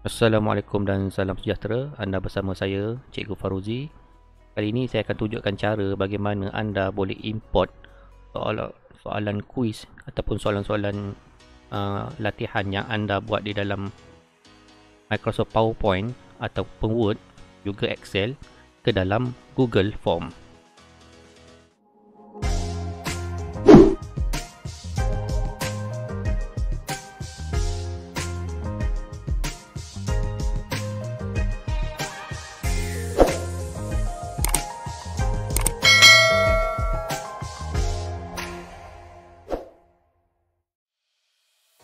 Assalamualaikum dan salam sejahtera. Anda bersama saya, Cikgu Faruzi. Kali ini saya akan tunjukkan cara bagaimana anda boleh import soalan kuis ataupun soalan-soalan latihan yang anda buat di dalam Microsoft PowerPoint ataupun Word, juga Excel, ke dalam Google Form.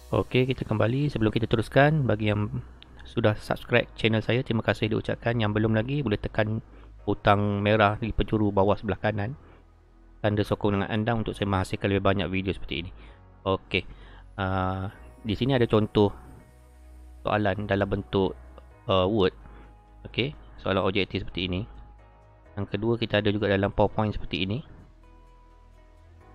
Okey, kita kembali. Sebelum kita teruskan, bagi yang sudah subscribe channel saya, terima kasih diucapkan. Yang belum lagi, boleh tekan butang merah di penjuru bawah sebelah kanan, tanda sokongan anda untuk saya menghasilkan lebih banyak video seperti ini. Okey, di sini ada contoh soalan dalam bentuk Word. Okey, soalan objektif seperti ini. Yang kedua, kita ada juga dalam PowerPoint seperti ini.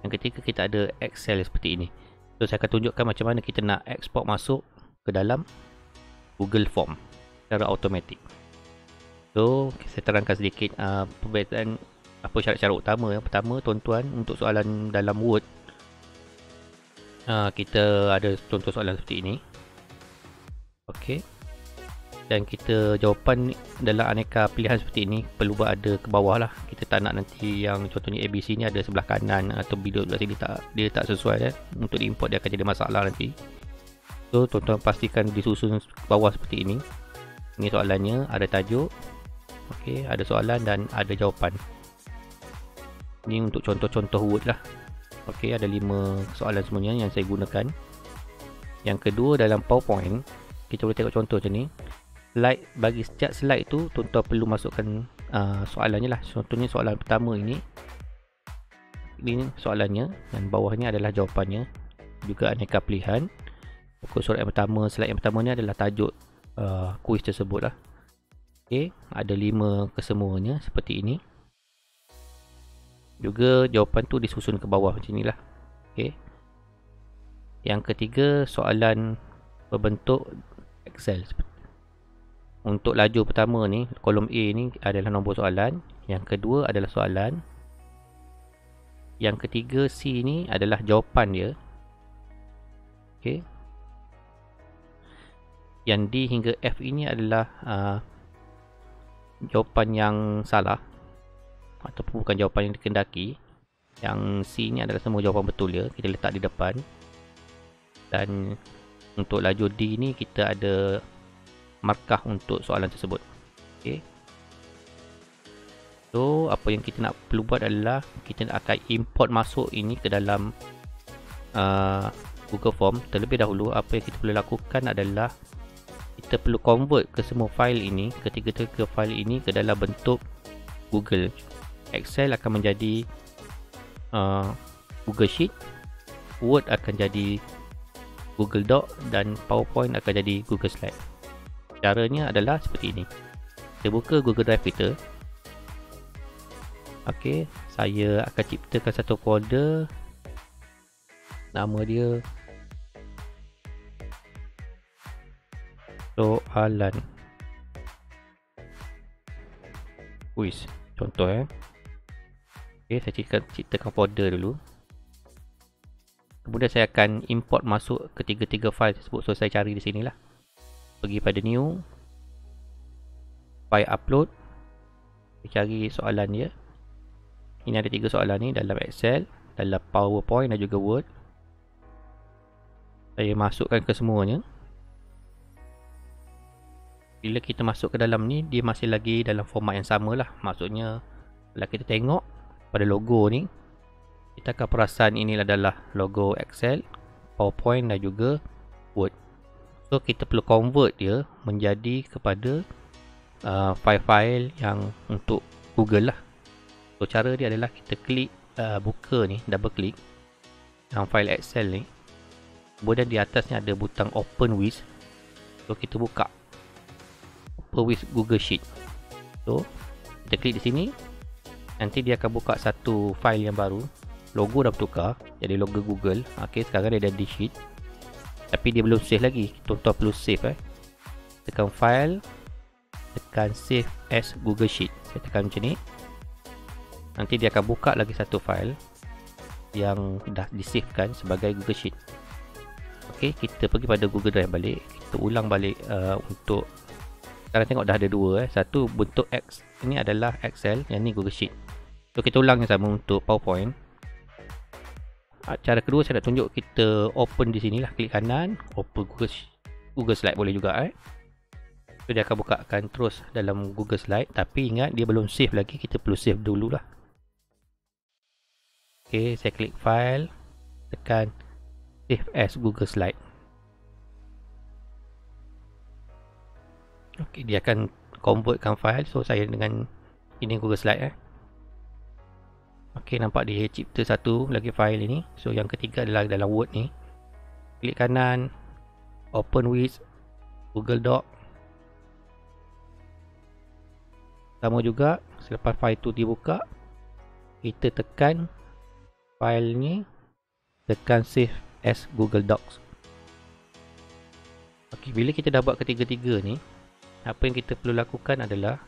Yang ketiga, kita ada Excel seperti ini. So, saya akan tunjukkan macam mana kita nak export masuk ke dalam Google Form secara automatik. So, saya terangkan sedikit perbezaan apa syarat-syarat utama. Yang pertama, tuan-tuan, untuk soalan dalam Word, kita ada contoh soalan seperti ini. Okey. Dan kita jawapan dalam aneka pilihan seperti ini perlu buat ada ke bawah lah. Kita tak nak nanti yang contohnya ABC ni ada sebelah kanan atau bila sebelah sini dia tak sesuai untuk diimport, dia akan jadi masalah nanti. So tuan-tuan pastikan disusun ke bawah seperti ini. Ini soalannya, ada tajuk, okey, ada soalan dan ada jawapan. Ini untuk contoh-contoh Word lah. Okey, ada 5 soalan semuanya yang saya gunakan. Yang kedua, dalam PowerPoint kita boleh tengok contoh macam ni. Slide, bagi setiap slide tu tuan-tuan perlu masukkan soalannya lah. Contohnya soalan pertama ini soalannya, dan bawahnya adalah jawapannya, juga aneka pilihan. Pokok surat yang pertama, slide yang pertama ni adalah tajuk kuis tersebut lah. Okey, ada 5 kesemuanya seperti ini. Juga jawapan tu disusun ke bawah macam inilah. Okey. Yang ketiga, soalan berbentuk Excel. Untuk laju pertama ni, kolom A ni adalah nombor soalan. Yang kedua adalah soalan. Yang ketiga, C ni adalah jawapan dia. Okey. Yang D hingga F ini adalah jawapan yang salah ataupun bukan jawapan yang dikendaki. Yang C ni adalah semua jawapan betul dia, kita letak di depan. Dan untuk laju D ni kita ada markah untuk soalan tersebut. Okey. So, apa yang kita nak perlu buat adalah kita akan import masuk ini ke dalam Google Form. Terlebih dahulu, apa yang kita perlu lakukan adalah kita perlu convert ke semua file ini, ketiga-tiga file ini ke dalam bentuk Google. Excel akan menjadi Google Sheet, Word akan jadi Google Doc, dan PowerPoint akan jadi Google Slide. Caranya adalah seperti ini. Kita buka Google Drive kita. Okey, saya akan ciptakan satu folder. Nama dia soalan kuis. Contoh Okey, saya ciptakan folder dulu. Kemudian saya akan import masuk ketiga-tiga file tersebut. So saya cari di sinilah. Pergi pada new, file upload, cari soalan dia. Ini ada 3 soalan ni dalam Excel, dalam PowerPoint dan juga Word. Saya masukkan ke semuanya. Bila kita masuk ke dalam ni, dia masih lagi dalam format yang sama lah. Maksudnya, kalau kita tengok pada logo ni, kita akan perasan ini adalah logo Excel, PowerPoint dan juga Word. So kita perlu convert dia menjadi kepada file-file yang untuk Google lah. So cara dia adalah kita klik, buka ni, double klik yang file Excel ni. Kemudian di atasnya ada butang open with. So kita buka open with Google Sheet. So kita klik di sini. Nanti dia akan buka satu file yang baru. Logo dah bertukar jadi logo Google. Okey, sekarang dia ada di sheet. Tapi dia belum save lagi. Tuan-tuan perlu save tekan file, tekan save as Google Sheet. Saya tekan macam ni. Nanti dia akan buka lagi satu file yang dah disavekan sebagai Google Sheet. Okey, kita pergi pada Google Drive balik. Kita ulang balik untuk sekarang tengok dah ada dua. Satu bentuk X, ini adalah Excel, yang ni Google Sheet. So kita ulang yang sama untuk PowerPoint. Cara kedua saya nak tunjuk, kita open di sini lah, klik kanan, open Google Slide boleh juga. So dia akan bukakan terus dalam Google Slide, tapi ingat dia belum save lagi, kita perlu save dulu lah. Okey, saya klik file, tekan save as Google Slide. Okey, dia akan convertkan file. So saya dengan ini Google Slide. Okey, nampak dia cipta satu lagi file ini. So yang ketiga adalah dalam Word ni. Klik kanan, open with Google Doc. Sama juga, selepas file tu dibuka, kita tekan file ni, tekan save as Google Docs. Okey, bila kita dah buat ketiga-tiga ni, apa yang kita perlu lakukan adalah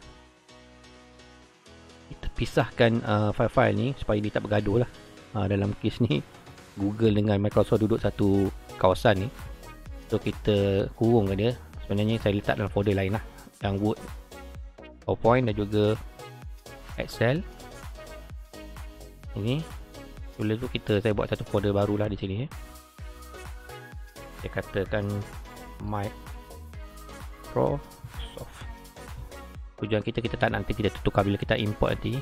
kita pisahkan file-file ni supaya dia tak bergaduh lah. Dalam kes ni Google dengan Microsoft duduk satu kawasan ni, so kita kurung dia. Sebenarnya saya letak dalam folder lain lah, yang Word, PowerPoint dan juga Excel ini. Boleh tu saya buat satu folder baru lah di sini. Saya katakan Microsoft. Tujuan kita tak nanti kita tukar bila kita import nanti.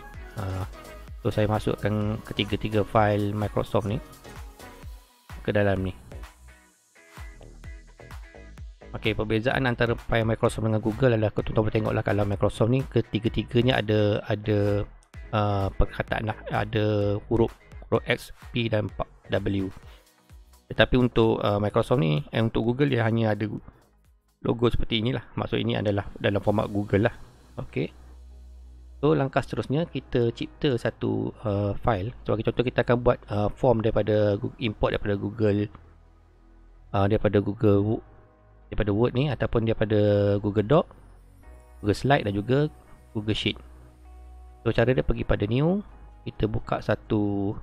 So saya masukkan ketiga-tiga file Microsoft ni ke dalam ni. Okey, perbezaan antara file Microsoft dengan Google adalah, tuan-tuan boleh tengoklah, kalau Microsoft ni ketiga-tiganya ada perkataan lah, ada huruf X, P dan W. Tetapi untuk Microsoft ni, untuk Google dia hanya ada logo seperti inilah. Maksud ini adalah dalam format Google lah. Okey. So langkah seterusnya, kita cipta satu file. Sebagai contoh, kita akan buat form daripada import daripada Google, daripada Word ni, ataupun daripada Google Doc, Google Slide dan juga Google Sheet. So cara dia, pergi pada new, kita buka satu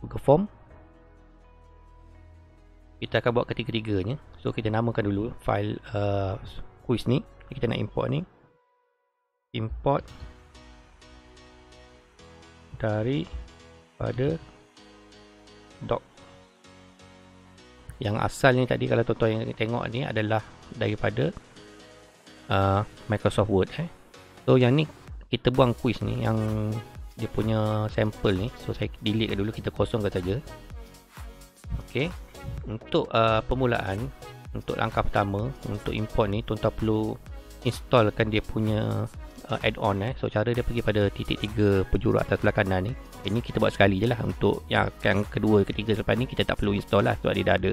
Google Form. Kita akan buat ketiga-tiganya. So kita namakan dulu file quiz ni. Kita nak import ni, import daripada doc. Yang asal ni tadi, kalau tuan-tuan yang tengok ni, adalah daripada Microsoft Word. So yang ni kita buang quiz ni, yang dia punya sampel ni. So saya delete dulu, kita kosongkan saja. Okey, untuk permulaan, untuk langkah pertama untuk import ni, tuan-tuan perlu installkan dia punya add-on. So cara dia, pergi pada titik 3 penjuru atas sebelah kanan ni. Ini kita buat sekali je lah. Untuk yang kedua, ketiga selepas ni kita tak perlu install lah, sebab dia dah ada.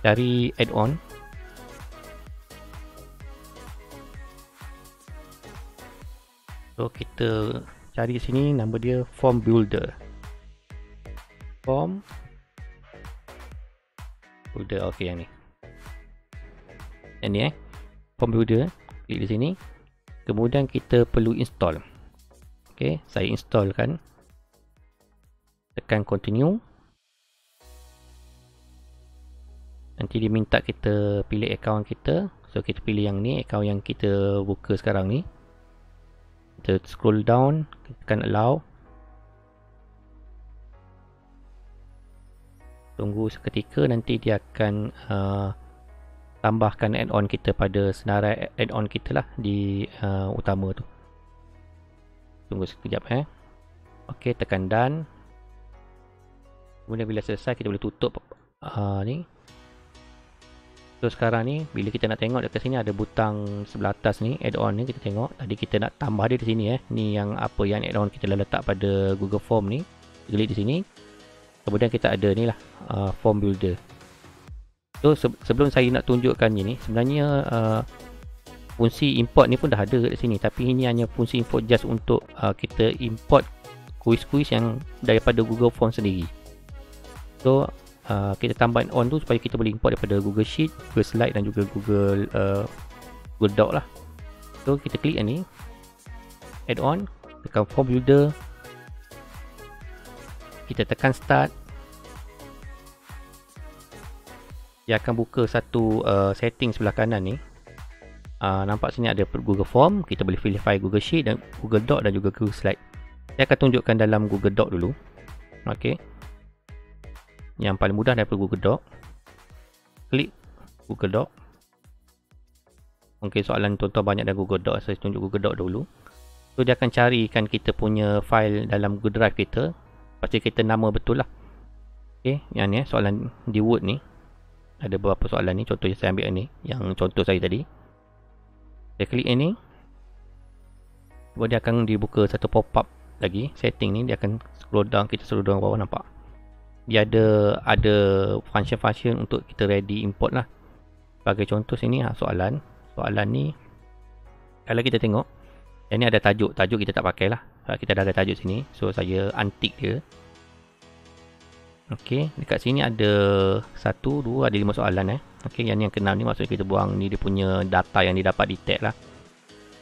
Cari add-on. So kita cari sini, nama dia Form Builder. Form Builder. Okey, yang ni. Yang ni Form Builder. Klik di sini. Kemudian kita perlu install. Okey, saya installkan. Tekan continue. Nanti dia minta kita pilih akaun kita. So kita pilih yang ni, akaun yang kita buka sekarang ni. Kita scroll down, tekan allow. Tunggu seketika, nanti dia akan tambahkan add-on kita pada senarai add-on kita lah di utama tu. Tunggu sekejap. Okey, tekan done. Kemudian bila selesai, kita boleh tutup ni. So sekarang ni, bila kita nak tengok dekat sini, ada butang sebelah atas ni, add-on ni, kita tengok. Tadi kita nak tambah dia di sini. Ni yang apa yang add-on kita dah letak pada Google Form ni. Klik di sini. Kemudian kita ada ni lah, Form Builder. So sebelum saya nak tunjukkan ni, sebenarnya fungsi import ni pun dah ada kat sini. Tapi ini hanya fungsi import just untuk kita import kuis-kuis yang daripada Google Form sendiri. So kita tambah on tu supaya kita boleh import daripada Google Sheet, Google Slide dan juga Google Google Doc lah. So kita klik yang ni, add on, tekan form builder, kita tekan start. Dia akan buka satu setting sebelah kanan ni. Nampak sini ada Google Form, kita boleh pilih file Google Sheet dan Google Doc dan juga Google Slide. Saya akan tunjukkan dalam Google Doc dulu. Okey. Yang paling mudah daripada Google Doc. Klik Google Doc. Mungkin soalan tuan-tuan banyak dalam Google Doc, saya tunjuk Google Doc dulu. So dia akan carikan kita punya file dalam Google Drive kita. Pasti kita nama betul lah. Okey, yang ni soalan di Word ni. Ada beberapa soalan ni, contohnya saya ambil ni, yang contoh saya tadi. Saya klik ini, kemudian dia akan dibuka satu pop-up lagi, setting ni, dia akan scroll down, kita scroll down bawah, nampak? Dia ada function-function untuk kita ready import lah. Sebagai contoh sini, soalan ni, kalau kita tengok, yang ni ada tajuk kita tak pakai lah, kita dah ada tajuk sini, so saya untick dia. Okey, dekat sini ada 1, 2, ada 5 soalan Okey, yang ni yang ke-6 ni maksudnya kita buang ni dia punya data yang didapat di tag lah.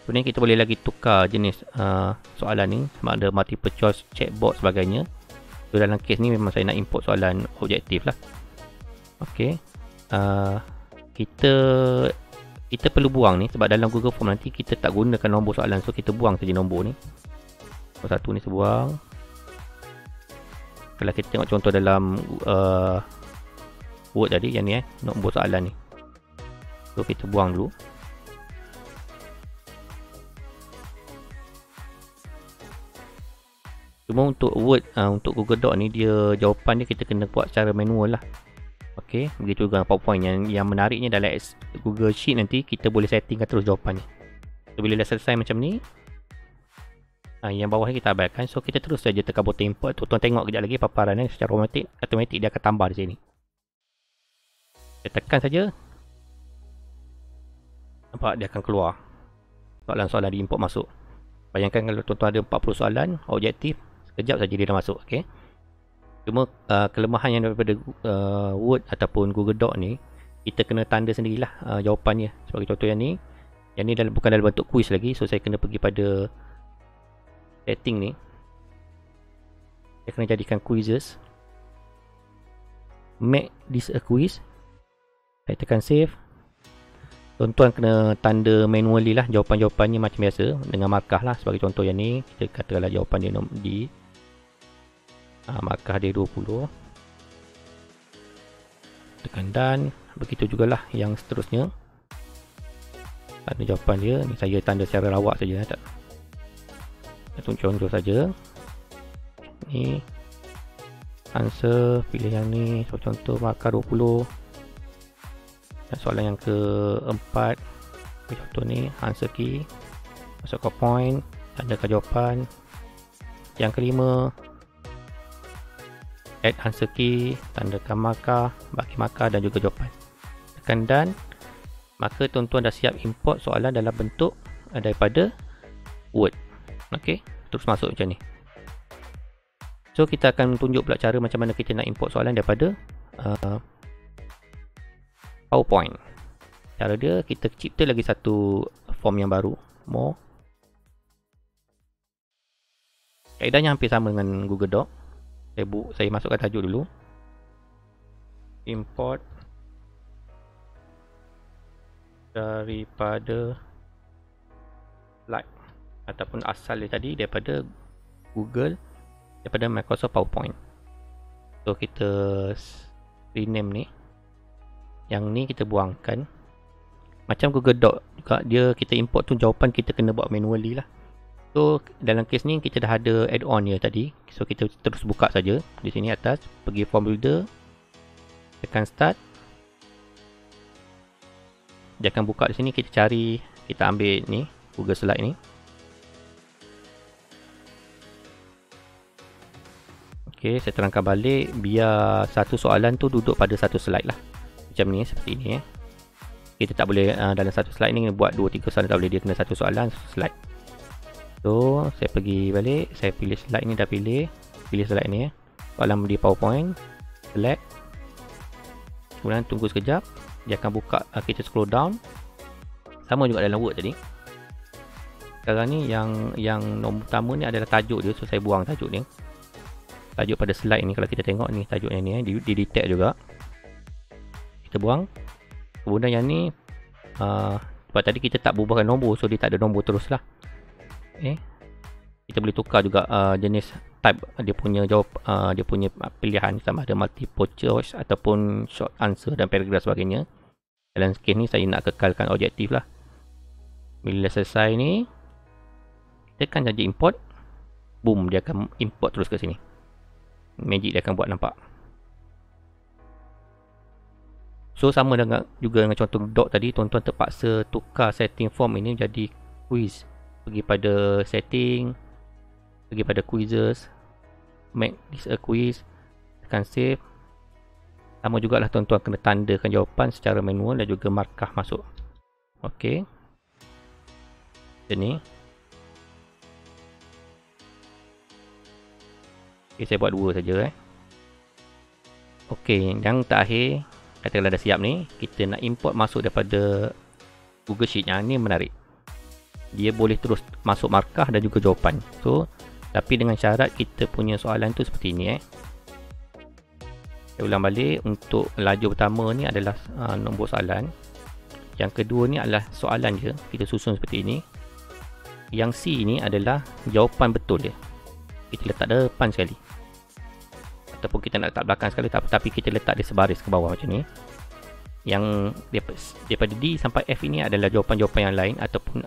Kemudian kita boleh lagi tukar jenis soalan ni, sama ada multiple choice, checkbox sebagainya. So dalam kes ni memang saya nak import soalan objektif lah. Okey, kita perlu buang ni sebab dalam Google Form nanti kita tak gunakan nombor soalan, so kita buang saja nombor ni. Nombor 1 ni saya buang. Kalau kita tengok contoh dalam Word tadi, yang ni nombor soalan ni, so kita buang dulu. Cuma untuk Word, untuk Google Doc ni, dia jawapan dia kita kena buat secara manual lah. Okey, begitu juga PowerPoint. Yang menariknya dalam Google Sheet nanti kita boleh settingkan terus jawapannya. So bila dah selesai macam ni, yang bawah ni kita abaikan. So kita terus saja tekan button import. Tuan-tuan tengok kejap lagi paparan ni secara automatik dia akan tambah di sini. Kita tekan saja, nampak dia akan keluar soalan-soalan di import masuk. Bayangkan kalau tuan-tuan ada 40 soalan objektif, sekejap saja dia dah masuk. Okey. Cuma kelemahan yang daripada Word ataupun Google Doc ni, kita kena tanda sendirilah jawapannya. Sebagai contoh yang ni bukan dalam bentuk quiz lagi, so saya kena pergi pada setting ni, saya kena jadikan quizzes, make this a quiz. Saya tekan save. Tuan-tuan kena tanda manually lah jawapan-jawapannya macam biasa dengan markah lah. Sebagai contoh yang ni, kita katakanlah jawapan dia di markah dia 20. Tekan done. Begitu jugalah yang seterusnya. Tanda jawapan dia ni, saya tanda secara lawak saja, tak contoh saja. Ni answer, pilih yang ni. So contoh markah 20. Dan soalan yang keempat, contoh ni answer key, masuk ke point, tandakan jawapan. Yang kelima, add answer key, tandakan markah, bagi markah dan juga jawapan. Tekan done. Maka tuan-tuan dah siap import soalan dalam bentuk daripada Word. Okey, terus masuk macam ni. So kita akan tunjuk pula cara macam mana kita nak import soalan daripada PowerPoint. Cara dia, kita cipta lagi satu form yang baru, more. Kaedahnya hampir sama dengan Google Doc. Saya masukkan tajuk dulu, import daripada slide, ataupun asal dia tadi daripada Google, daripada Microsoft PowerPoint. So kita rename ni, yang ni kita buangkan. Macam Google Doc juga, dia kita import tu jawapan kita kena buat manually lah. So dalam kes ni kita dah ada add-on dia tadi, so kita terus buka saja di sini atas, pergi form builder, tekan start. Dia akan buka di sini, kita cari, kita ambil ni Google Slide ni. Okey, saya terangkan balik biar satu soalan tu duduk pada satu slide lah. Macam ni, seperti ini Kita tak boleh dalam satu slide ni buat 2-3 soalan, tak boleh, dia kena satu soalan satu slide. So saya pergi balik, saya pilih slide ni, dah pilih slide ni soalan di PowerPoint, select, kemudian tunggu sekejap, dia akan buka. Kita scroll down Sama juga dalam Word tadi. Sekarang ni yang nombor pertama ni adalah tajuk dia. So saya buang tajuk ni. Tajuk pada slide ni, kalau kita tengok ni tajuknya ni di detect juga. Kita buang. Kemudian yang ni sebab tadi kita tak berubahkan nombor, so dia tak ada nombor terus lah. Kita boleh tukar juga jenis type dia punya dia punya pilihan, sama ada multiple choice ataupun short answer dan paragraph sebagainya. Dalam kes ni saya nak kekalkan objektif lah. Bila selesai ni, tekan saja import, boom, dia akan import terus ke sini. Magic dia akan buat nampak. So sama juga dengan contoh doc tadi, tuan-tuan terpaksa tukar setting form ini jadi quiz. Pergi pada setting, pergi pada quizzes, make this a quiz, tekan save. Sama jugalah tuan-tuan kena tandakan jawapan secara manual dan juga markah masuk. Okey. Macam ni. Okay, saya buat dua saja. Okey, yang terakhir, katakanlah dah siap ni, kita nak import masuk daripada Google Sheet. Yang ni menarik. Dia boleh terus masuk markah dan juga jawapan. So, tapi dengan syarat kita punya soalan tu seperti ini. Saya ulang balik, untuk lajur pertama ni adalah nombor soalan. Yang kedua ni adalah soalan je, kita susun seperti ini. Yang C ni adalah jawapan betul dia. Kita letak depan sekali. Ataupun kita nak letak belakang sekali, tapi kita letak dia sebaris ke bawah macam ni. Yang daripada D sampai F ini adalah jawapan-jawapan yang lain ataupun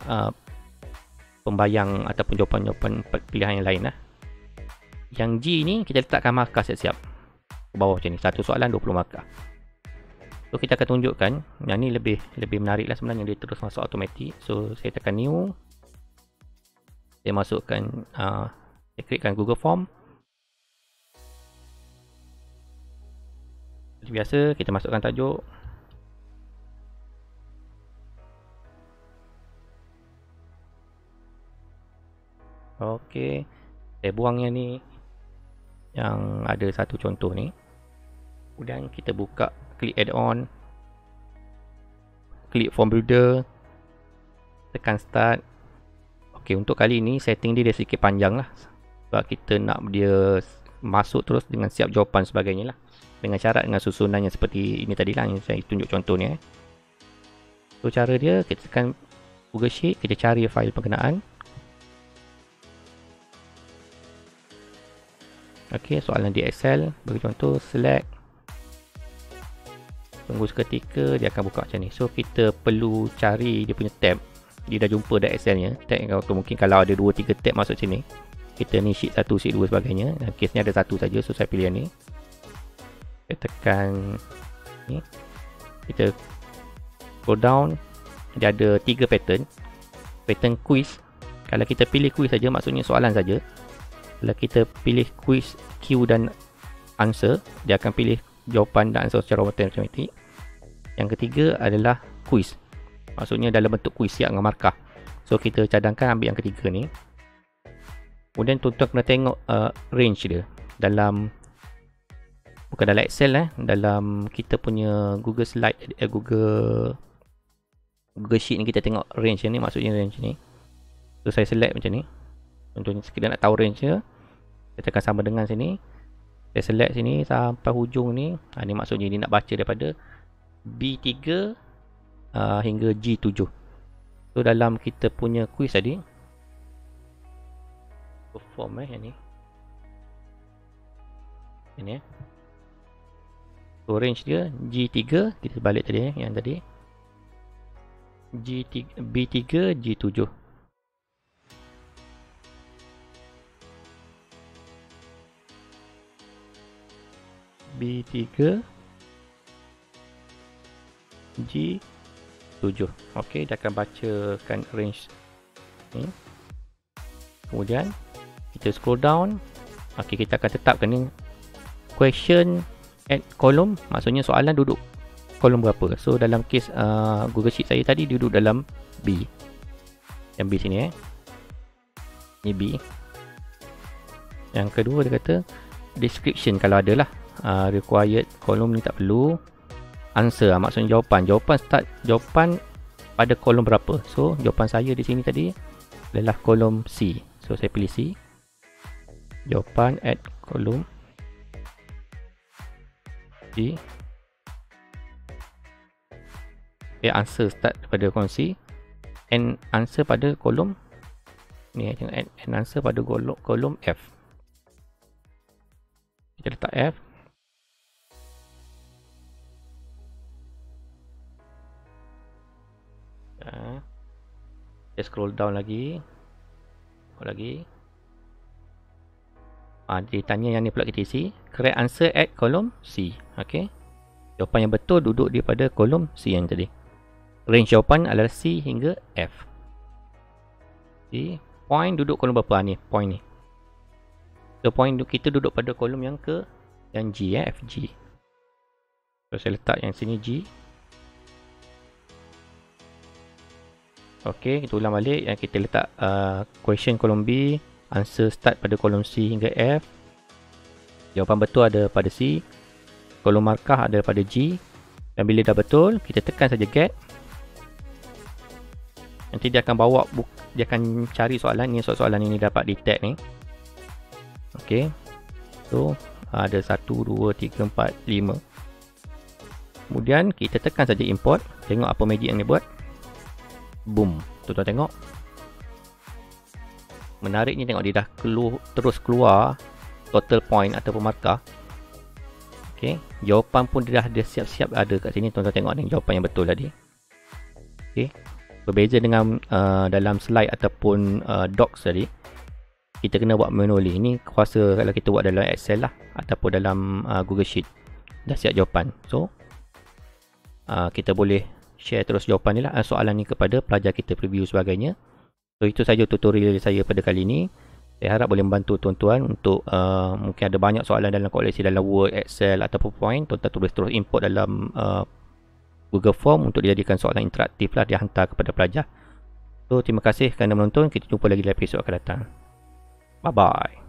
pembayang ataupun jawapan-jawapan pilihan yang lain lah. Yang G ni kita letakkan markah siap-siap ke bawah macam ni. Satu soalan 20 markah. So kita akan tunjukkan. Yang ni lebih menarik lah sebenarnya, dia terus masuk automatik. So saya tekan new. Saya masukkan saya createkan Google Form. Seperti biasa kita masukkan tajuk. Okey, saya buang yang ni, yang ada satu contoh ni. Kemudian kita buka, klik add-on, klik form builder, tekan start. Okey, untuk kali ni setting dia sedikit panjang lah, sebab kita nak dia masuk terus dengan siap jawapan sebagainya lah, dengan syarat dengan susunannya seperti ini tadi lah yang saya tunjuk contohnya. So cara dia, kita tekan Google Sheet, kita cari fail berkenaan. Okey, soalan di Excel, bagi contoh, select. Tunggu seketika, dia akan buka macam ni. So kita perlu cari dia punya tab. Dia dah jumpa dah Excel nya. Tab, mungkin kalau ada 2-3 tab masuk sini. Kita ni sheet 1, sheet 2 sebagainya. Dan case ni ada satu saja, so saya pilih yang ni. Saya tekan ni. Kita scroll down. Dia ada 3 pattern. Pattern quiz. Kalau kita pilih quiz saja, maksudnya soalan saja. Kalau kita pilih quiz Q dan answer, dia akan pilih jawapan dan answer secara automatik. Yang ketiga adalah quiz. Maksudnya dalam bentuk quiz siap dengan markah. So kita cadangkan ambil yang ketiga ni. Kemudian tuan-tuan kena tengok range dia dalam, bukan dalam Excel dalam kita punya Google Slide, Google Sheet ni kita tengok range ni, maksudnya range ni. So saya select macam ni. Contohnya sekedar nak tahu range dia, saya tekan sama dengan sini. Saya select sini sampai hujung ni. Ni maksudnya dia nak baca daripada B3 hingga G7. So dalam kita punya quiz tadi, perform yang ni. Ini so range dia G3, kita balik tadi yang tadi. G3, B3, G7. B3 G7. Okey, dia akan bacakan range ni. Kemudian kita scroll down. Okey, kita akan tetapkan ni question at column, maksudnya soalan duduk kolom berapa. So dalam case Google Sheet saya tadi duduk dalam B. Yang B sini ni B. Yang kedua dia kata description kalau ada lah. Required kolom ni tak perlu. Answer maksudnya jawapan. Jawapan start, jawapan pada kolom berapa. So jawapan saya di sini tadi adalah kolom C. So saya pilih C. Jawapan at kolom C. Okay, answer start pada kolom C and answer pada kolom ni, and answer pada kolom F. Kita letak F. Kita scroll down lagi. Dia tanya yang ni pula kita isi. Correct answer at kolom C. Okay. Jawapan yang betul duduk di pada kolom C yang tadi. Range jawapan adalah C hingga F. Jadi, point duduk kolom berapa ni? Point ni. So, point kita duduk pada kolom yang G, FG. So, saya letak yang sini G. Ok, kita ulang balik. Yang kita letak question kolom B. Answer start pada kolom C hingga F. Jawapan betul ada pada C. Kolom markah ada pada G. Dan bila dah betul, kita tekan saja get. Nanti dia akan bawa dia akan cari soalan ni. Soalan ini dapat detect ni. Ok. So, ada 1, 2, 3, 4, 5. Kemudian, kita tekan saja import. Tengok apa magic yang dia buat. Boom. Tuan-tuan tengok. Menariknya tengok dia dah terus keluar total point ataupun markah. Okey, jawapan pun dia dah siap-siap ada kat sini. Tuan-tuan tengok ni jawapan yang betul tadi. Okey. Berbeza dengan dalam slide ataupun docs tadi. Kita kena buat manually. Ini kuasa kalau kita buat dalam Excel lah ataupun dalam Google Sheet. Dah siap jawapan. So kita boleh share terus jawapan ni lah, soalan ni kepada pelajar kita, preview sebagainya. So itu saja tutorial saya pada kali ini. Saya harap boleh membantu tuan-tuan untuk mungkin ada banyak soalan dalam koleksi dalam Word, Excel ataupun Point. Tuan-tuan tulis terus import dalam Google Form untuk dijadikan soalan interaktif lah, dihantar kepada pelajar. So terima kasih kerana menonton. Kita jumpa lagi dalam episod akan datang. Bye bye.